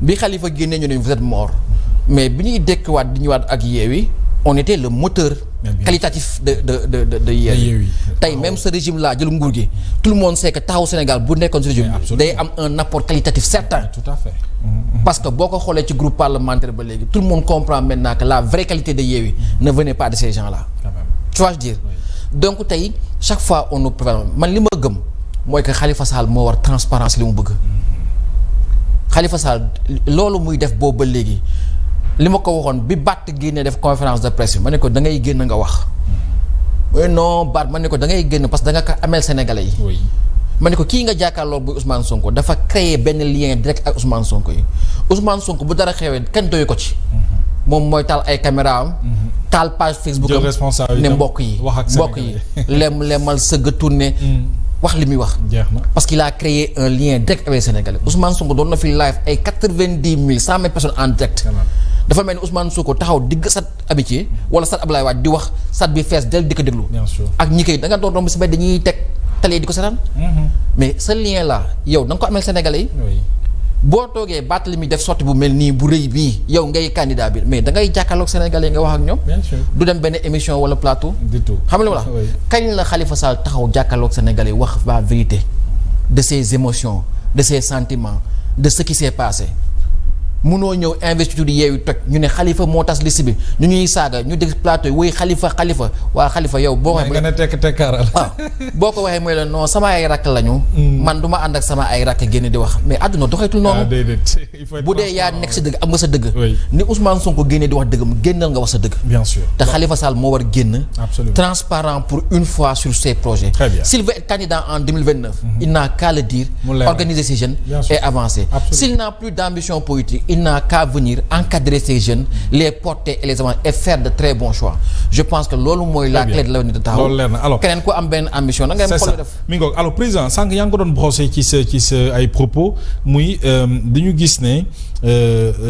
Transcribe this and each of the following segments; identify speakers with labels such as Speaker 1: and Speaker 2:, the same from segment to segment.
Speaker 1: bi Khalifa génnee ñu ne vous êtes mort mais bi ñuy dekkiwaat di ñëwaat ak Yewwi on était le moteur qualitatif de Yewwi tey même ce régime là jël nguur gi tout le monde sait que taxaw Sénégal bu nekkoon ce régime day am un apport qualitatif certain.
Speaker 2: Tout à fait.
Speaker 1: Parce que boo ko xoolee ci groupe parlementaire ba léegi tout le monde comprend maintenant que la vraie qualité de Yewwi ne venait pas de ces gens là.
Speaker 2: Quand même.
Speaker 1: Tu vois je dire donc tey chaque fois on nous prévient man li ma gëm mooy que Khalifa Sall moo war transparence li mu bëgg. Khalifa Sall loolu muy def boobu ba léegi li ma ko waxoon bi Batt génnee def conférence de presse ma ne ko da ngay génn nga wax. Non Batt ma ne ko da ngay génn parce que da nga ko ameel Sénégalais yi.
Speaker 2: Oui.
Speaker 1: ma ne ko kii nga jàkkaarloo bu Ousmane Sonko dafa créer benn lien direct ak Ousmane Sonko yi Ousmane Sonko bu dara xewee kenn doyu ko ci. moom mooy taal ay caméra am. taal page Facebook am ne mbokk yi lemal sëgg tourné. wax li muy wax.
Speaker 2: jeex na
Speaker 1: parce qu'il a créé un lien direct avec les Sénégalais Ousmane Sonko doon na fi live ay 90 000 100 000 personnes en direct. dafa mel ni Ousmane Sonko taxaw digg sat Amitié wala sat Ablaye Wade di wax sat bi fees del di ko déglu.
Speaker 2: bien sûr
Speaker 1: ak ñi koy da nga doon romb si mbedd dañuy teg télé di ko seetaan. mais ce lien là yow da nga ko amel Sénégalais yi.
Speaker 2: oui.
Speaker 1: boo toogee Barthélémy def sortie bu mel nii bu rëy bii yow ngay candidat bi mais da ngay jàkkaarloog Sénégalais nga wax ak ñoom.
Speaker 2: bien sûr
Speaker 1: du dem benn émission wala plateau.
Speaker 2: du tout
Speaker 1: xam nga lu ma la
Speaker 2: oui.
Speaker 1: kañ la Khalifa Sall taxaw jàkkaarloog Sénégalais wax la vérité de ses émotions de ses sentiments de ce qui s'est passé. munoo ñëw investiture Yewwi toj ñu ne Khalifa moo tas liste bi ñu ñuy saaga ñu dégg plateau yi woy Khalifa waa Khalifa yow boo waxee.
Speaker 2: nga ne tekk tekkaaral.
Speaker 1: waaw boo ko waxee mooy la non sama ay rakk lañu. man du ma ànd ak sama ay rakk génn di wax mais àdduna doxeetul noonu. bu dee yaa nekk sa dëgg am nga sa dëgg. ni Ousmane Sonko génnee di wax dëggam génnal nga wax sa dëgg.
Speaker 2: bien sûr
Speaker 1: te Khalifa Sall moo war génn.
Speaker 2: absolument
Speaker 1: transparent pour une fois sur ses projets.
Speaker 2: très bien
Speaker 1: s'il veut être candidat en 2029. il n'a qu'à le dire. organiser ses jeunes. et avancer. s'il n'a plus d'ambition politique il n'a qu'à venir encadrer ces jeunes les porter et les avancer et faire de très bons choix je pense que loolu mooy la clé de l'avenir de taxaw
Speaker 2: loolu leer na alors
Speaker 1: keneen ku am benn ambition da ngay xool def
Speaker 2: mi ngoog alors président sànq yaa ngi ko doon brossé ci sa ay propos muy dañu gis ne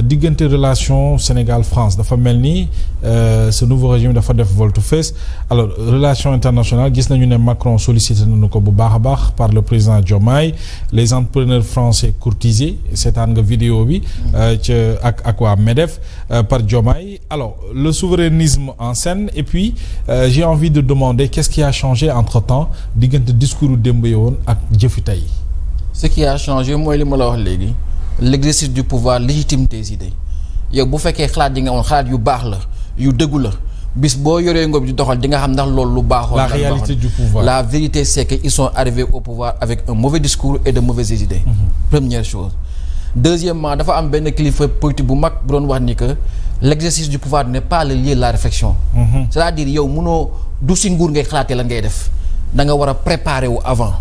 Speaker 2: diggante relation Sénégal-France dafa mel ni ce nouveau régime dafa def volte-face alors relation internationale gis nañu ne Macron sollicité nañu ko bu baax a baax par le président Diomaye les entrepreneurs français courtisés seetaan nga vidéo bi ak waa MEDEF par Diomaye alors le souverainisme en scène et puis j'ai envie de demander qu'est-ce qui a changé entre-temps diggante discours u démb yowoon ak jëfi tey.
Speaker 1: ce qui a changé mooy li ma la wax léegi l'exercice du pouvoir légitime des idées yow bu fekkee xalaat yi nga woon xalaat yu baax la yu dëggu la bis boo yoree ngóob di doxal di nga xam ndax loolu lu baaxoon
Speaker 2: la réalité du pouvoir
Speaker 1: la vérité c'est que ils sont arrivés au pouvoir avec un mauvais discours et de mauvaises idées. Première chose. Deuxièmement dafa am benn kilifa politique bu mag bu doon wax ni que l'exercice du pouvoir n'est pas le lieu de la réflexion. C'est-à-dire yow mënoo du si nguur ngay xalaatee la ngay def da nga war a préparer wu avant.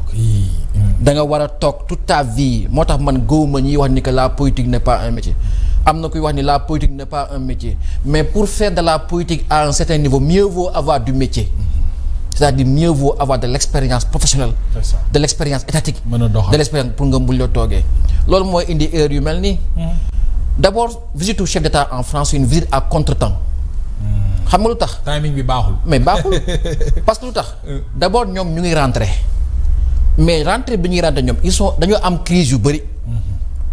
Speaker 1: da nga war a toog toute ta vie moo tax man gëwuma ñuy wax ni que la politique n'est pas un métier. am na kuy wax ni la politique n'est pas un métier mais pour faire de la politique à un certain niveau mieux vaut avoir du métier. C'est-à-dire mieux vaut avoir de l'expérience professionnelle. De l'expérience étatique. De l'expérience pour nga mbul la toogee. loolu mooy indi erreur yu mel nii. D'abord visite au chef d'État en France c'est une visite à contretemps. xam nga lu tax.
Speaker 2: timing bi baaxul.
Speaker 1: mais baaxul parce que lu tax. D'abord ñoom ñu ngi rentrer mais rentrer bi ñuy rentrer ñoom ils sont dañoo am crise yu bëri.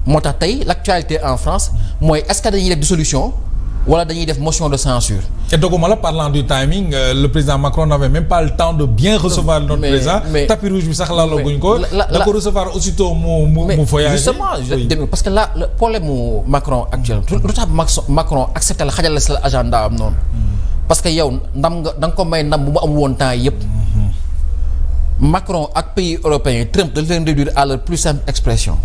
Speaker 1: moo tax tey l'actualité en France mooy est-ce que dañuy def dissolution wala dañuy def motion de censure.
Speaker 2: Et doguma la parlant du timing le président Macron n'avait même pas le temps de bien recevoir notre président. tapis rouge bi sax laalaguñ ko. da ko recevoir aussitôt mu voyager.
Speaker 1: Justement parce que là le problème mu Macron actuel lu tax Macron accepté la xajal la sa agenda am noonu. parce que yow ndam nga da nga ko may ndam bu mu am woon temps yëpp. Macron ak pays européens Trump da leen réduire à leur plus simple expression.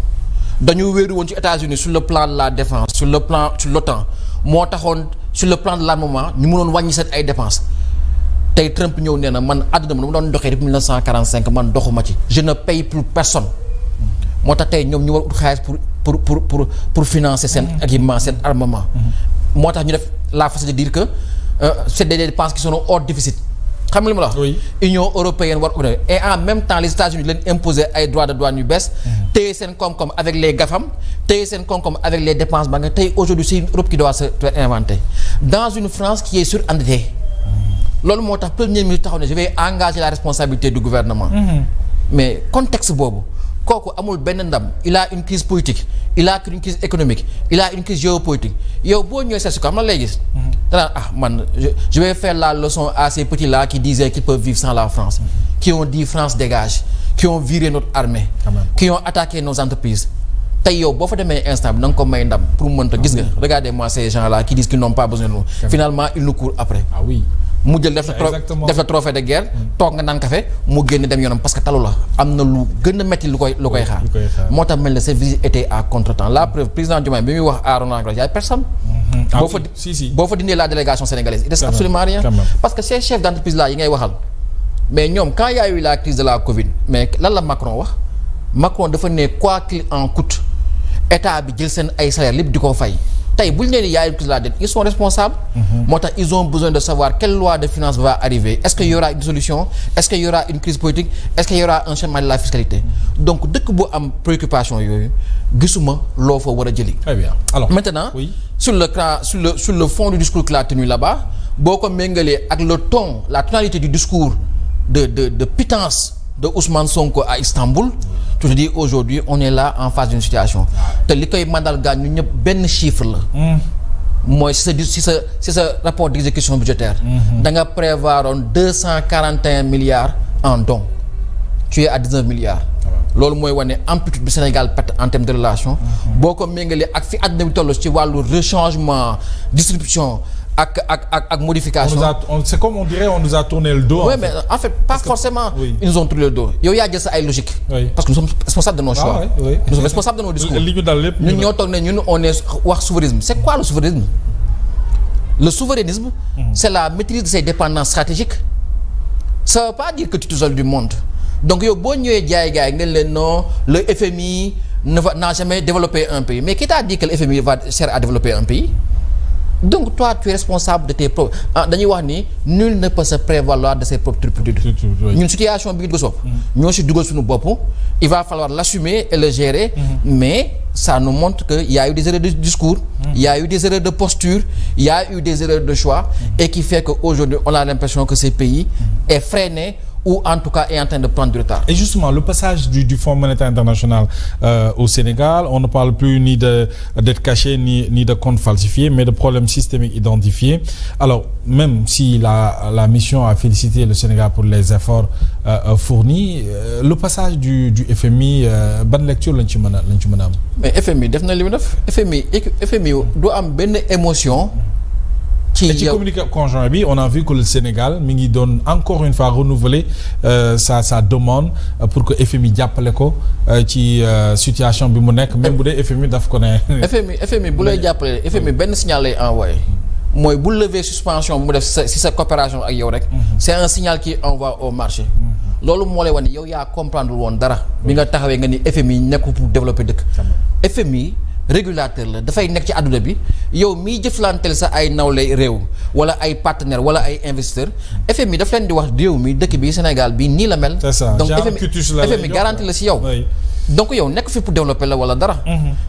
Speaker 1: dañu wéeru woon ci États-Unis sur le plan de la défense sur l'OTAN moo taxoon sur le plan de l'armement ñu mënoon wàññi seen ay dépenses tey Trump ñëw nee na man àdduna ma doon doxee depuis 1945 man doxuma ci je ne paye pour personne moo tax tey ñoom ñu war ut xaalis pour financer seen équipement seen armement moo tax ñu def la façon de dire que c'est des dépenses qui sont hors déficit xam nga li ma la wax.
Speaker 2: oui
Speaker 1: Union européenne war et en même temps les États-Unis leen imposer ay droits de douane yu bees. téye seen koom-koom avec les GAFAM téye seen koom-koom avec les dépenses bancaires tey aujourd'hui c'est une Europe qui doit se inventer dans une France qui est surendettée. loolu moo tax premier ministre taxaw ne je vais engager la responsabilité du gouvernement. mais contexte boobu kooku amul benn ndam il a une crise politique il a une crise économique il a une crise géopolitique yow boo ñëwee seet si ko am na lay gis. danaa man je vais faire la leçon à ces petits là qui disaient qu'ils peuvent vivre sans la France. qui ont dit France dégage. qui ont viré notre armée. qui ont attaqué nos entreprises. tey yow boo fa demee instant bi na nga ko may ndam pour mu mënta gis nga regardez-moi ces gens là qui disent qu'ils n'ont pas besoin de nous. finalement ils nous courent après.
Speaker 2: ah oui.
Speaker 1: mu jël def la trophée de guerre toog nga naan café mu génn dem yoonam parce que talu la am na lu gën a metti lu koy xaar moo tax mel ne cette visite était à contre-temps la preuve président Diomaye bi muy wax à Roland Garros yaay personne boo fa dindee la délégation sénégalaise il reste absolument rien parce que ces chefs d'entreprise là yi ngay waxal mais ñoom quand il y a eu la crise de la Covid mais lan la Macron wax Macron dafa ne quoi qu'il en coûte état bi jël seen ay salaire lépp di ko fay tey bu ñu nee ni y a une crise de la dette ils sont responsables. moo tax ils ont besoin de savoir quelle loi de finances va arriver est-ce qu'il y aura une solution est-ce qu'il y aura une crise politique est-ce qu'il y aura un changement de la fiscalité donc dëkk bu am préoccupation yooyu gisuma loo fa war a jëli.
Speaker 2: Très bien alors
Speaker 1: maintenant oui. sur le fond du discours qu'il a tenu là-bas boo ko méngalee ak le ton la tonalité du discours de pitance de Ousmane Sonko à Istanbul. tu te dis aujourd'hui on est là en face d'une situation te li koy mandargaal ñu ñëpp benn chiffre la. mooy si sa rapport d'exécution budgétaire. da nga prévoiroon 241 milliards en dons. tu es à 19 milliards. loolu mooy wane amplitude bi Sénégal perte en termes de relations. boo ko méngalee ak fi àddina bi toll ci wàllu rechangement distribution. ak modification.
Speaker 2: C'est comme on dirait on nous a tourné le dos.
Speaker 1: Oui, mais en fait pas forcément. Oui. Ils nous ont tourné le dos yow yaa jël sa ay logique.
Speaker 2: Oui.
Speaker 1: parce que nous sommes responsables de nos choix.
Speaker 2: Oui.
Speaker 1: Nous sommes responsables de nos discours.
Speaker 2: li ñu dal lépp
Speaker 1: ñun ñoo toog ne ñun on est wax souverainisme. C'est quoi le souverainisme? Le souverainisme. C'est la maîtrise de ses dépendances stratégiques. Ça veut pas dire que tu t'isoles du monde. donc yow boo ñëwee jaay gaay nga leen non le FMI n'a jamais développé un pays mais qui t'a dit que le FMI sert à développer un pays? donc toi tu es responsable de tes propres dañuy wax ni nul ne peut se prévaloir de ses propres turpitudes ñun situation bi ñu bopp ñoo si dugal suñu bopp il va falloir l'assumer et le gérer mais ça nous montre que il y a eu des erreurs de discours il y a eu des erreurs de posture il y a eu des erreurs de choix et qui fait que aujourd'hui on a l'impression que ce pays est freiné ou en tout cas est en train de prendre du retard.
Speaker 2: Et justement, le passage du Fonds monétaire international au Sénégal, on ne parle plus ni de dette cachée, ni de comptes falsifiés, mais de problèmes systémiques identifiés. Alors, même si la mission a félicité le Sénégal pour les efforts fournis, le passage du FMI, ban lecture lañ ci mën a am.
Speaker 1: Mais FMI def na li mu def FMI du am benn émotion.
Speaker 2: ci communiqué conjoint bi on a vu que le Sénégal mi ngi doon encore une fois renouveler sa demande pour que FMI jàppale ko ci situation bi mu nekk même bu dee FMI daf ko ne.
Speaker 1: FMI bu lay jàppale FMI benn signal lay envoyé mooy bu lever suspension bu mu def si sa coopération ak yow rek. c'est un signal qui envoie au marché. loolu moo lay wane yow yaa comprendre woon dara. bi nga taxawee nga ni FMI nekkul pour développer dëkk. FMI. régulateur la dafay nekk ci àdduna bi yow miy jëflanteel sa ay nawle réew wala ay partenaires wala ay investisseurs FMI daf leen di wax réew mi dëkk bi Sénégal bi nii la mel.
Speaker 2: c'est ça
Speaker 1: donc FMI garantie la si yow.
Speaker 2: Oui.
Speaker 1: donc yow nekk fi pour développer la wala dara.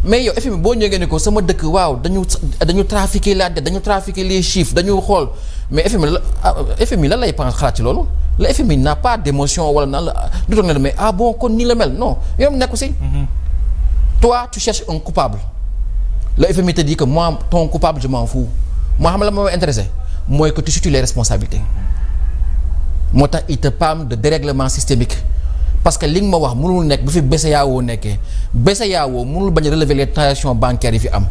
Speaker 1: mais yow FMI boo ñëwee ne ko sama dëkk waaw dañu trafiquer la dette dañu trafiquer les chiffres dañu xool mais FMI lan lay xalaat ci loolu le FMI n'a pas d'émotion wala nan la du toog ne mais bon kon nii la mel non yow nekku si. Toi tu cherches un coupable le FMI te dit que moi ton coupable je m'en fous moi xam la moo intéressé mooy que tu situes les responsabilités moo tax il te parle de dérèglement systémique parce que li nga ma wax mënul nekk bu fi BCEAO nekkee BCEAO mënul bañ a relever les transactions bancaires yi fi am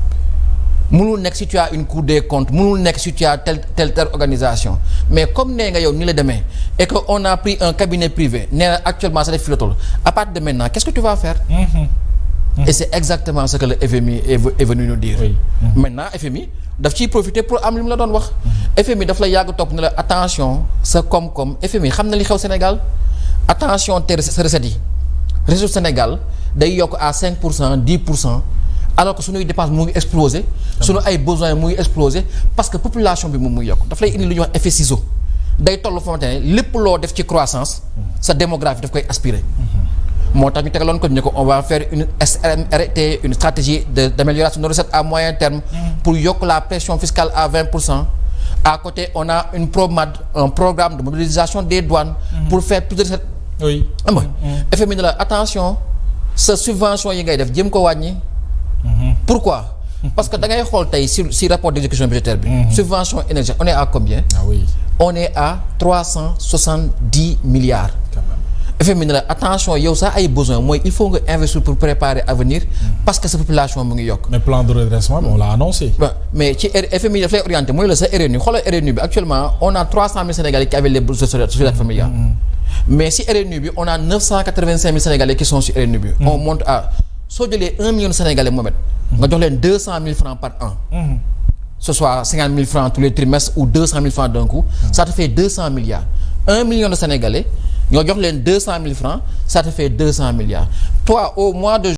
Speaker 1: mënul nekk si tu as une Cour des comptes mënul nekk si tu as telle organisation mais comme nee nga yow ni la demee et que on a pris un cabinet privé nee na actuellement ça def fi la toll à partir de maintenant qu'est-ce que tu vas faire? Et c'est exactement ce que le FMI est venu nous dire.
Speaker 2: Oui.
Speaker 1: Maintenant FMI daf ciy profiter pour am li mu la doon wax. FMI daf la yàgg topp ne la attention sa koom-koom FMI xam na li xew Sénégal attention te sa recettes yi recette Sénégal day yokk à 5% 10% alors que suñuy dépense mu ngi exploser. suñu ay besoins mu ngi exploser parce que population bi moom muy yokk daf lay indi lu ñuy wax effet ciseau day toll foo xamante ne lépp loo def ci croissance sa démographie daf koy aspirer. moo tax ñu tegaloon ko ne ko on va faire une SRT une stratégie d'amélioration de recettes à moyen terme pour yokk la pression fiscale à 20%. À côté on a un programme de mobilisation des douanes pour faire plus de recettes.
Speaker 2: Oui.
Speaker 1: FMI ne la attention sa subvention yi ngay def jëm ko wàññi. Pourquoi? Parce que da ngay xool tey si rapport d'exécution budgétaire bi. Subvention énergie on est à combien?
Speaker 2: Ah oui.
Speaker 1: On est à 370 milliards.
Speaker 2: Quand même.
Speaker 1: FMI ne la attention yow sax ay besoin mooy il faut nga investir pour préparer avenir parce que sa population mu ngi yokk.
Speaker 2: mais plan de redressement on l'a annoncé.
Speaker 1: mais ci FMI daf lay orienté mooy la sa RNU xoolal RNU bi actuellement on a 300 000 Sénégalais qui avaient les bourses de solidarité familiale. mais si RNU bi on a 985 000 Sénégalais qui sont sur RNU bi. on monte à soo jëlee 1 million de Sénégalais Mohamed. nga jox leen 200 000 francs par an. ce soit 50 000 francs tous les trimestres ou 200 000 francs d'un coup. ça te fait 200 milliards. 1 million de Sénégalais nga jox leen 200 000 francs ça te fait 200 milliards. toi au mois de